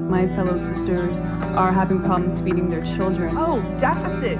my fellow sisters are having problems feeding their children. Oh, deficit.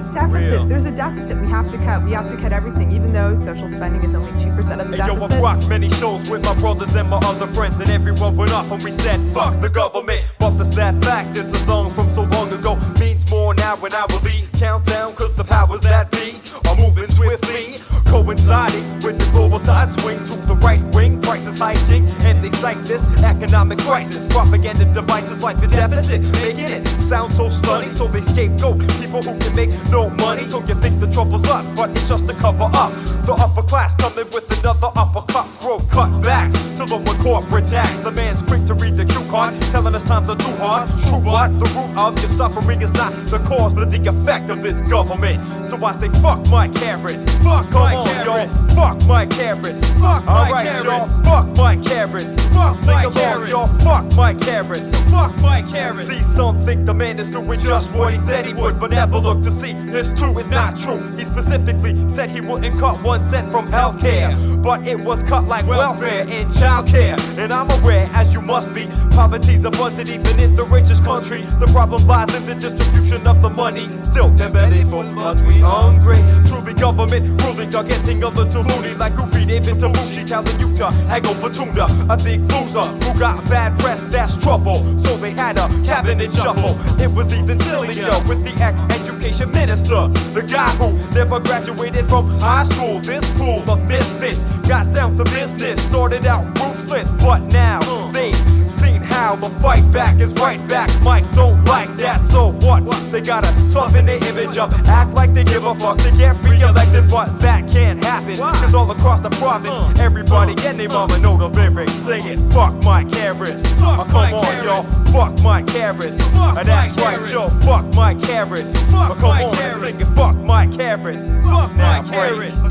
There's a deficit. We have to cut everything, even though social spending is only 2% of the deficit. Yo, I've rocked many shows with my brothers and my other friends, and everyone went off when we said, fuck the government. But the sad fact is a song from so long ago means more now when I will be countdown, cause the powers that be are moving swiftly, coinciding with the global tide swing to the right wing. Prices hiking, and they cite this economic crisis. Propaganda devices like the deficit, making it sound so stunning, so they scapegoat people who can make no money. So you think the trouble's us, but it's just to cover up. The upper class coming with another uppercut, throw cutbacks to lower corporate tax. The man's quick to read the cue card, telling us times are too hard. True, but the root of your suffering is not the cause, but the effect of this government. So I say fuck my carrots, fuck my carrots, fuck my carrots, fuck my carrots, fuck my carrots, fuck my carrots, y'all, fuck my carrots, fuck my carrots. See, some think the man is doing just what he said he would, but never look to see this too is not true. He specifically said he wouldn't cut 1 cent from healthcare, but it was cut like welfare and childcare. And I'm aware, as you must be, poverty's abundant even in the richest country. The problem lies in the distribution of the money. Still, they're belly full, but we hungry. Truly, government rulings are getting a little loony, like Goofy, David Tamushi telling you to haggle for tuna. A big loser who got bad press, that's trouble. So they had a cabinet shuffle. It was even sillier with the ex-education minister, the guy who never graduated from high school. This pool of misfits got down to business, started out ruthless, but now they've seen how the fight back is right back. Mike don't like that, so what? They gotta soften their image up, act like they give a fuck to get re-elected, but that can't happen, cause all across the province, everybody and their mama know the lyrics, singing fuck my carrots. Come on, y'all, fuck my carrots. That's right, yo, fuck my carrots. Come on, sing it, fuck my carrots. Fuck my carrots.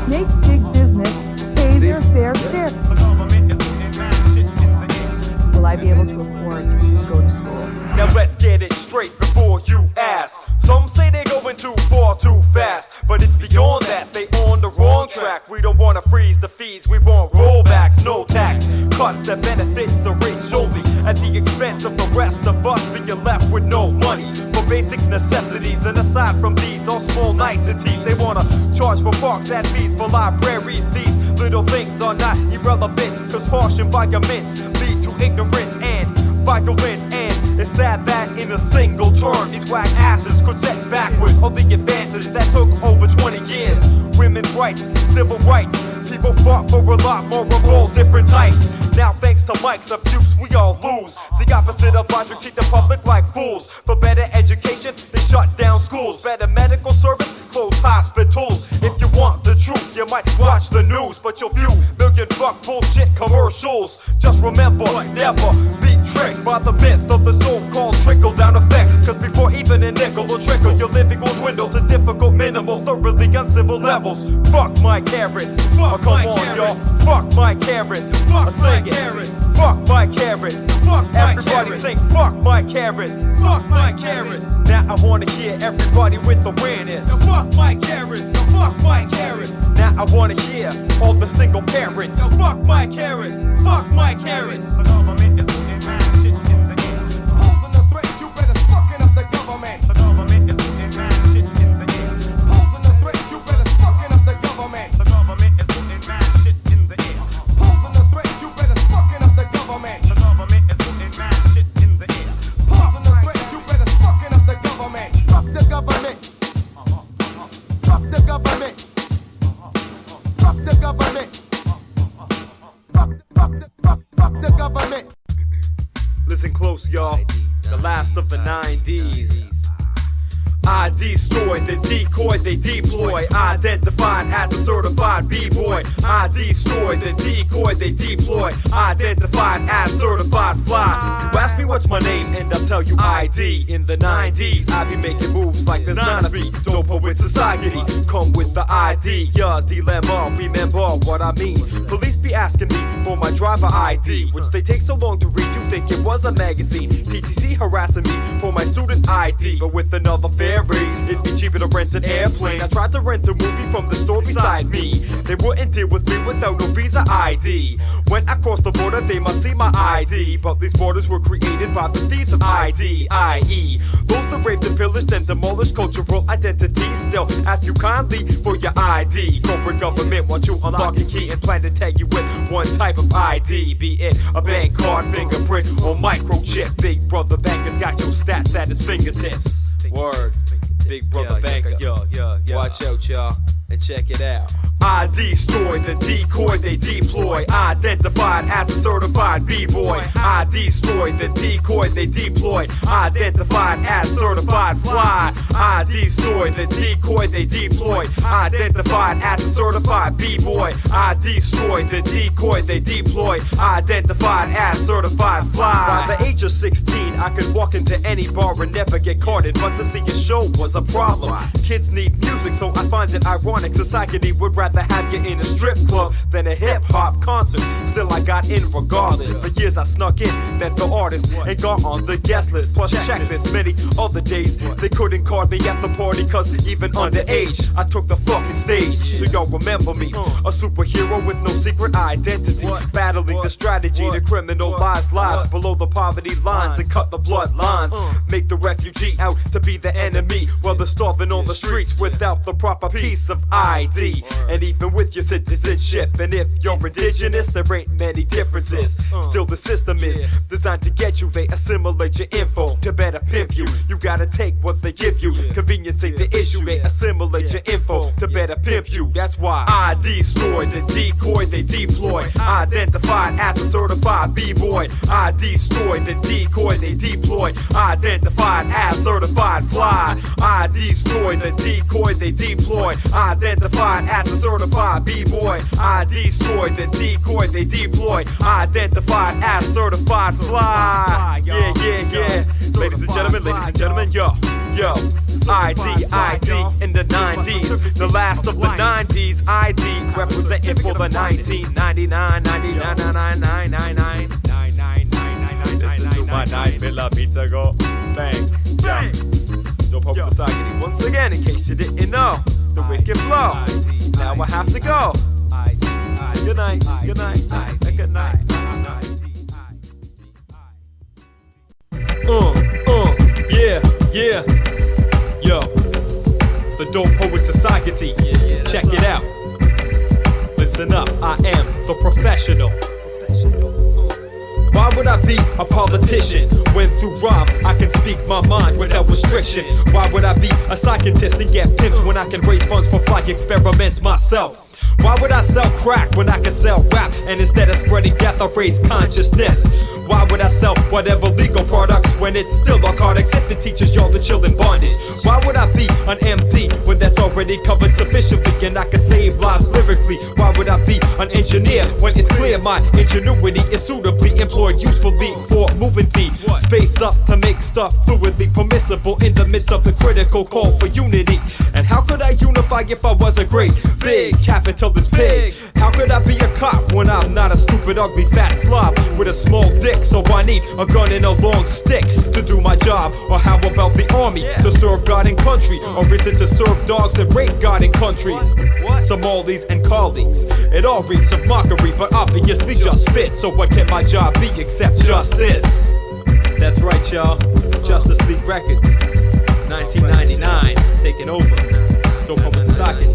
Make big business pay their fair share. Will I be able to afford to go to school? Now let's get it straight before you ask. Some say they're going too far too fast, but it's beyond that, they on the wrong track. We don't wanna freeze the fees, we want rollbacks, no tax cuts that benefits the rich only, at the expense of the rest of us being left with no money for basic necessities. And aside from these all small niceties, they wanna charge for parks and fees for libraries. These little things are not irrelevant, cause harsh environments lead to ignorance and violence. And it's sad that in a single term these whack asses could set backwards all the advances that took over 20 years. Women's rights, civil rights, people fought for a lot more of all different types. Now thanks to Mike's abuse we all lose. The opposite of logic, treat the public like fools. For better education they shut down schools. Better medical service, close hospitals. If you want the truth you might watch the news, but you'll view million buck bullshit commercials. Just remember, never be tricked by the myth of the so-called trickle-down effect, cause before even a nickel will trickle, your living will dwindle to difficult, minimal, thoroughly uncivil levels. Fuck my carrots, come on y'all, fuck my carrots, sing it, fuck my carrots, everybody sing fuck my carrots, fuck my carrots. Now I wanna hear everybody with awareness, fuck my carrots, fuck my carrots. Now I wanna hear all the single parents, fuck my carrots, fuck my carrots. The government is putting mad shit in the air, posing a threat, you better fucking up the government. The government is putting mad shit in the air, posing a threat, you better fucking up the government. The government is putting mad shit in the air, posing a threat, you better fucking up the government. The government is putting mad shit in the air, posing a threat, you better fucking up the government. Fuck the government. Fuck the government. Fuck the government. Fuck the government. Listen close, y'all. The last of the 90s. I destroy the decoy they deploy, identified as a certified B-boy. I destroy the decoy they deploy, identified as certified fly. You ask me what's my name and I'll tell you ID. In the 90s I be making moves like there's none of me. Doper with society, come with the ID. Yeah, dilemma, remember what I mean. Police be asking me for my driver ID, which they take so long to read you think it was a magazine. TTC harassing me for my student ID, but with another fair Ferry. It'd be cheaper to rent an airplane. I tried to rent a movie from the store beside me. They wouldn't deal with me without no visa ID. When I crossed the border, they must see my ID. But these borders were created by the thieves of ID, i.e. those that raped and pillaged and demolished cultural identities. Still ask you kindly for your ID. Corporate government wants you unlock your key and plan to tag you with one type of ID. Be it a bank card, fingerprint, or microchip. Big brother banker's got your stats at his fingertips. Word, big brother banker. Watch out, y'all, and check it out. I destroy the decoy they deploy. Identified as a certified B-boy. I destroy the decoy they deploy. Identified as certified fly. I destroy the decoy they deploy. Identified as a certified B-boy. I destroy the decoy they deploy. Identified as certified fly. By the age of 16, I could walk into any bar and never get carded. But to see a show was a problem. Kids need music, so I find it ironic. Society would rather have you in a strip club than a hip-hop concert. Still I got in regardless. For years I snuck in, met the artist, and got on the guest list. Plus check this, many other days they couldn't card me at the party, cause even underage I took the fucking stage. So y'all remember me, a superhero with no secret identity, battling the strategy to criminalize lives below the poverty lines and cut the bloodlines. Make the refugee out to be the enemy, while they're starving on the streets without the proper piece of ID. And even with your citizenship, and if you're indigenous, there ain't many differences. Still the system is designed to get you. They assimilate your info to better pimp you. You gotta take what they give you. Convenience ain't the issue. They assimilate your info to better pimp you. That's why I destroy the decoy they deploy. Identified as a certified B-boy. I destroy the decoy they deploy. Identified as certified fly. I destroy the decoy they deploy. Identified as a certified B-boy. I destroy the decoy they deploy. Identified as certified fly. Yeah. Ladies and gentlemen, yo. ID in the 90s. The last of the 90s. ID representing for the 1999. Listen to my 9mm go bang. Dope Hope Society once again, in case you didn't know. The wicked flow. Now I have to go. Good night. Yeah. Yo, the Dope Poet Society. Check it out. Listen up, I am the professional. Why would I be a politician when through rhyme I can speak my mind without restriction? Why would I be a scientist and get pimps when I can raise funds for flight experiments myself? Why would I sell crack when I can sell rap? And instead of spreading death, I raise consciousness. Why would I sell whatever legal products when it's still narcotics if it teaches y'all to chill in bondage? Why would I be an MD when that's already covered sufficiently and I can save lives lyrically? Why would I be an engineer when it's clear my ingenuity is suitably employed usefully for moving the space up to make stuff fluidly permissible in the midst of the critical call for unity? And how could I unify if I was a great big capitalist pig? How could I be a cop when I'm not a stupid, ugly, fat slob with a small dick? So I need a gun and a long stick to do my job. Or how about the army to serve God and country? Or is it to serve dogs and rape God and countries? Somalis and colleagues, it all reeks of mockery, but obviously just fits. So what can my job be except justice? That's right, y'all. Justice League Records, 1999, taking over. Dope Hope Society.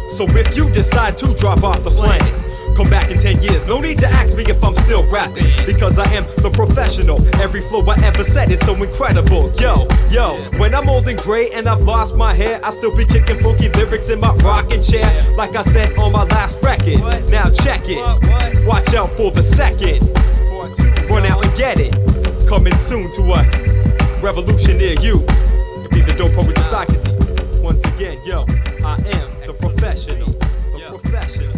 So if you decide to drop off the planet, come back in 10 years, no need to ask me if I'm still rapping, because I am the professional. Every flow I ever said is so incredible. Yo, when I'm old and gray and I've lost my hair, I'll still be kicking funky lyrics in my rocking chair, like I said on my last record. Now check it, watch out for the second. Run out and get it, coming soon to a revolution near you. It be the Dope Poet Society. Once again, yo, I am the professional. The professional.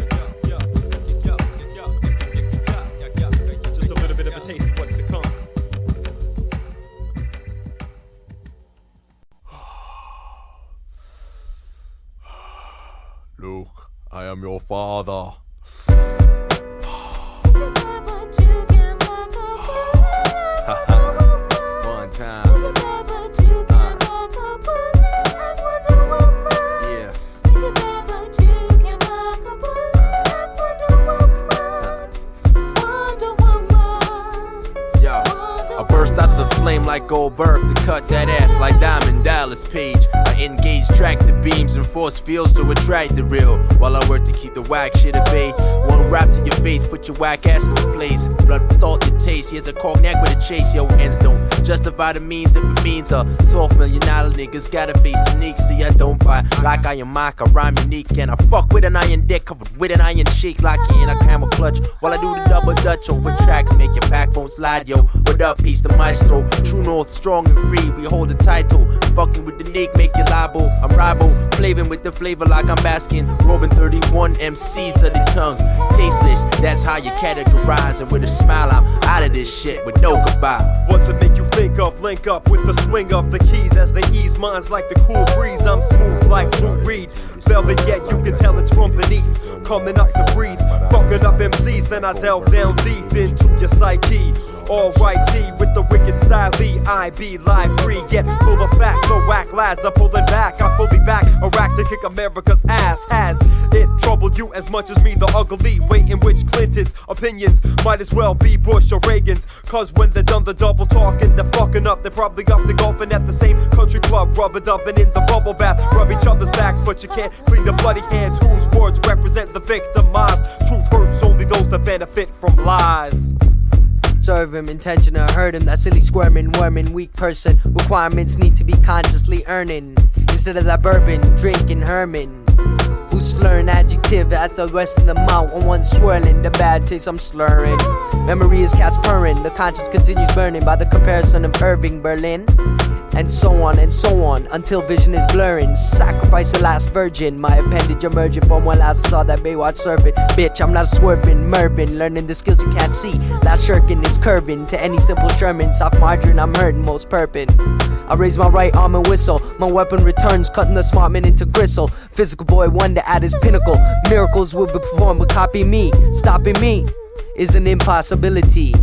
Just a little bit of a taste of what's to come. Luke, I am your father. One time. flame like Goldberg to cut that ass like Diamond Dallas Page. I engage tractor beams and force fields to attract the real, while I work to keep the whack shit at bay. One rap to your face, put your whack ass into place. Blood salt the taste, here's a cognac with a chase. Yo, ends don't justify the means if it means a soft $1 million niggas gotta face the unique. See, I don't buy like I am Mike, I rhyme unique. And I fuck with an iron dick covered with an iron cheek, like in a camel clutch while I do the double dutch over tracks, make your backbone slide, yo. What up, piece the maestro? True north, strong and free, we hold the title. Fucking with the Nick, make you liable. I'm rival, flavin' with the flavor like I'm basking. Robin 31 MCs of the tongues, tasteless, that's how you categorize. And with a smile, I'm out of this shit with no goodbye. What's it make you think of? Link up with the swing of the keys as they ease minds like the cool breeze. I'm smooth like Blue Reed, velvet yet you can tell it's from beneath. Coming up to breathe, fucking up MCs, then I delve down deep into your psyche. Alrighty, with the wicked style, I be live free, yet full of facts. So whack lads are pulling back, I'm fully back, a rack to kick America's ass. Has it troubled you as much as me, the ugly way in which Clinton's opinions might as well be Bush or Reagan's? Cause when they're done the double talking, they're fucking up, they're probably up the golfing at the same country club, rubber dubbing in the bubble bath, rub each other's backs, but you can't clean the bloody hands whose words represent the victimized. Truth hurts only those that benefit from lies. Serve him, intentional, hurt him, that silly squirming, worming, weak person. Requirements need to be consciously earning, instead of that bourbon, drinking Herman. Who's slurring adjective as the rest of the mouth on one swirling, the bad taste I'm slurring. Memory is cats purring, the conscience continues burning by the comparison of Irving Berlin. And so on, until vision is blurring. Sacrifice the last virgin, my appendage emerging from when last I saw that Baywatch surfing. Bitch, I'm not a swerving, Mervin, learning the skills you can't see. Last shirking is curving to any simple Sherman. Soft margarine, I'm hurting, most perpin'. I raise my right arm and whistle, my weapon returns, cutting the smart man into gristle. Physical boy wonder at his pinnacle, miracles will be performed, but copy me. Stopping me is an impossibility.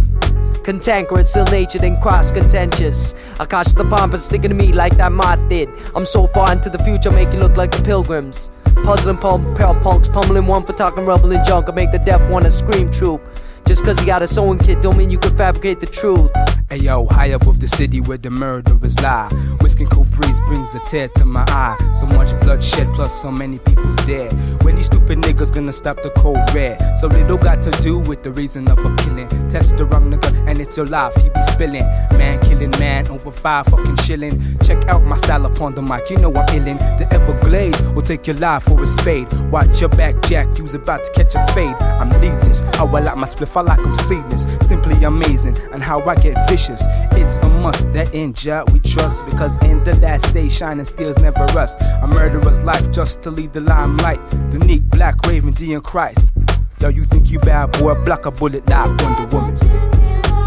Cantankerous, ill-natured, and cross-contentious. I catch the pompous sticking to me like that moth did. I'm so far into the future, make you look like the pilgrims. Puzzling punks, pummeling one for talking rubble and junk. I make the deaf wanna scream troop. Just cause you got a sewing kit don't mean you can fabricate the truth. Hey yo, high up with the city where the murderers lie. Whisking cool breeze brings a tear to my eye. So much bloodshed plus so many people's dead. When these stupid niggas gonna stop the cold red? So little got to do with the reason of a killing. Test the wrong nigga and it's your life he be spilling. Man killing man over 5 fucking shilling. Check out my style upon the mic, you know I'm illin'. The Everglades will take your life for a spade. Watch your back, Jack, you's about to catch a fade. I'm needless, how I like my spliff, I like I'm seedless. Simply amazing, and how I get vicious. It's a must that in Jah we trust, because in the last day shining steels never rust. A murderer's life just to lead the limelight. The neat black raven D in Christ. Yo, you think you bad boy, block a bullet like Wonder Woman.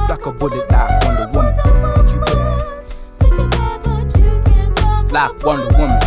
Block a bullet like Wonder Woman. Think you bad like Wonder Woman.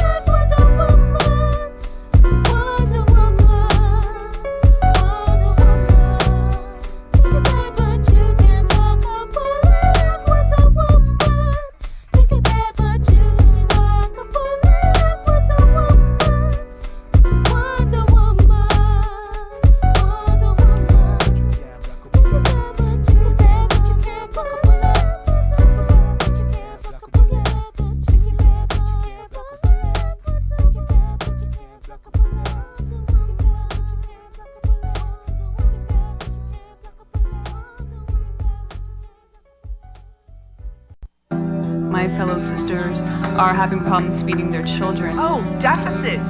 My fellow sisters are having problems feeding their children. Oh, deficit.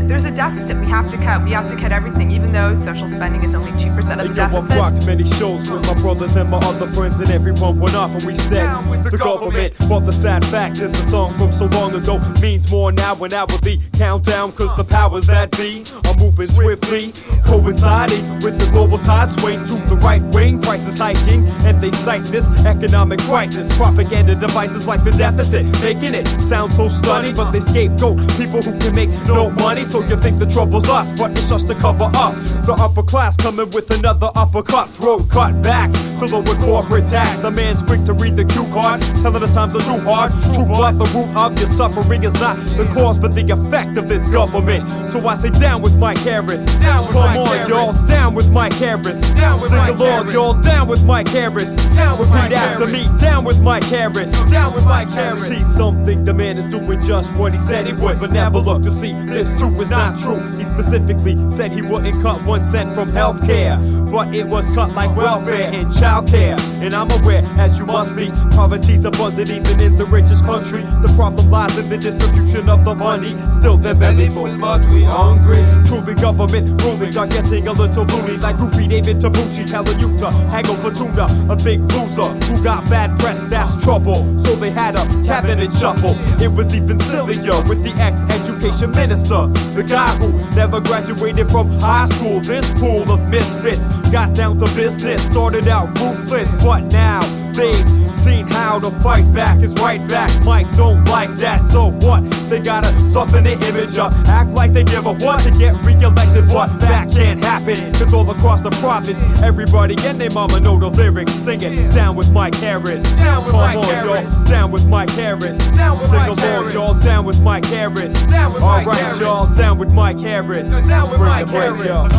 There's a deficit. We have to cut everything, even though social spending is only 2% of the Yo, deficit. I've rocked many shows with my brothers and my other friends, and everyone went off and we said the government. But the sad fact is the song from so long ago means more now when I would be countdown, cause the powers that be are moving swiftly, coinciding with the global tide swing to the right wing. Prices hiking, and they cite this economic crisis. Propaganda devices like the a deficit, making it sound so stunning. But they scapegoat people who can make no money. So you think the trouble's us, but it's just to cover up. The upper class coming with another uppercut, throat cutbacks to lower corporate tax. The man's quick to read the cue card, telling us times are too hard. True, but the root of your suffering is not the cause, but the effect of this government. So I say down with Mike Harris. Down with Mike Harris. Y'all, down with Mike Harris. Down with Mike Harris. Y'all, down with Mike Harris. Down with Mike Harris. After me, down with Mike Harris. Down with Mike Harris. See something, the man is doing just what he said he would, but never look to see this too is not true. He specifically said he wouldn't cut 1 cent from healthcare, but it was cut like welfare and childcare. And I'm aware, as you must be, poverty's abundant even in the richest country. The problem lies in the distribution of the money. Still they're belly full, but we hungry. Truly government rulings are getting a little loony, like Goofy David Tabucci telling you to haggle for tuna. A big loser who got bad press, that's trouble. So they had a cabinet shuffle. It was even sillier with the ex-education minister, the guy who never graduated from high school. This pool of misfits got down to business, started out ruthless, but now they've seen how to fight back is right back. Mike don't like that, so what? They gotta soften their image up, act like they give a what to get re-elected, but that can't happen, cause all across the province, everybody and their mama know the lyrics. Sing it, down with Mike Harris. Down with Mike Harris. Y'all, down with Mike Harris. Down with Mike Harris. Y'all, down with Mike Harris. Down with Mike Harris. Alright, y'all, down with Mike Harris. Down with Mike Harris.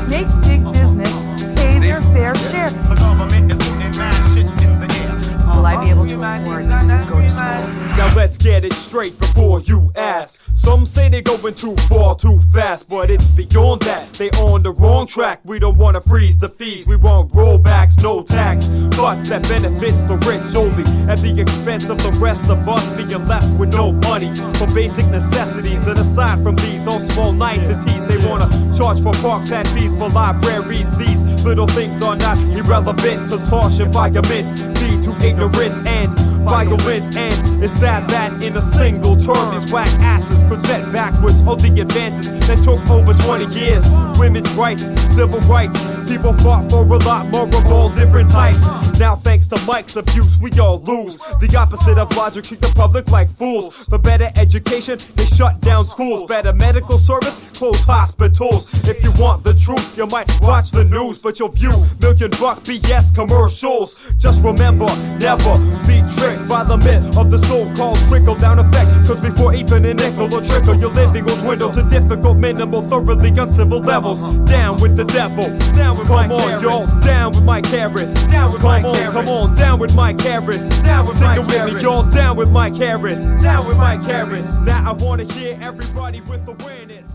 Make big business pay their fair share. Will I be able to afford to go to school? Now let's get it straight before you ask. Some say they're going too far, too fast, but it's beyond that. They on the wrong track. We don't wanna freeze the fees. We want rollbacks, no tax cuts that benefits the rich only at the expense of the rest of us being left with no money for basic necessities. And aside from these all small niceties, they wanna charge for parks and fees for libraries. These little things are not irrelevant, cause harsh environments lead to ignorance and violence. And it's sad that in a single term these whack asses could set backwards all the advances that took over 20 years. Women's rights, civil rights, people fought for a lot more of all different types. Now thanks to Mike's abuse we all lose. The opposite of logic, treat the public like fools. For better education, they shut down schools. Better medical service, close hospitals. If you want the truth, you might watch the news, but you'll view $1,000,000 BS commercials. Just remember, never be tricked by the myth of the so-called trickle-down effect. Cause before even a nickel or trickle, your living will dwindle to difficult, minimal, thoroughly uncivil levels. Down with the devil. Down with Mike Harris. Come on, y'all. Down with Mike Harris. Down with Mike Harris. Come on, down with Mike Harris. Down with Mike Harris. Sing it with me, y'all. Down with Mike Harris. Down with Mike Harris. Now I wanna hear everybody with awareness.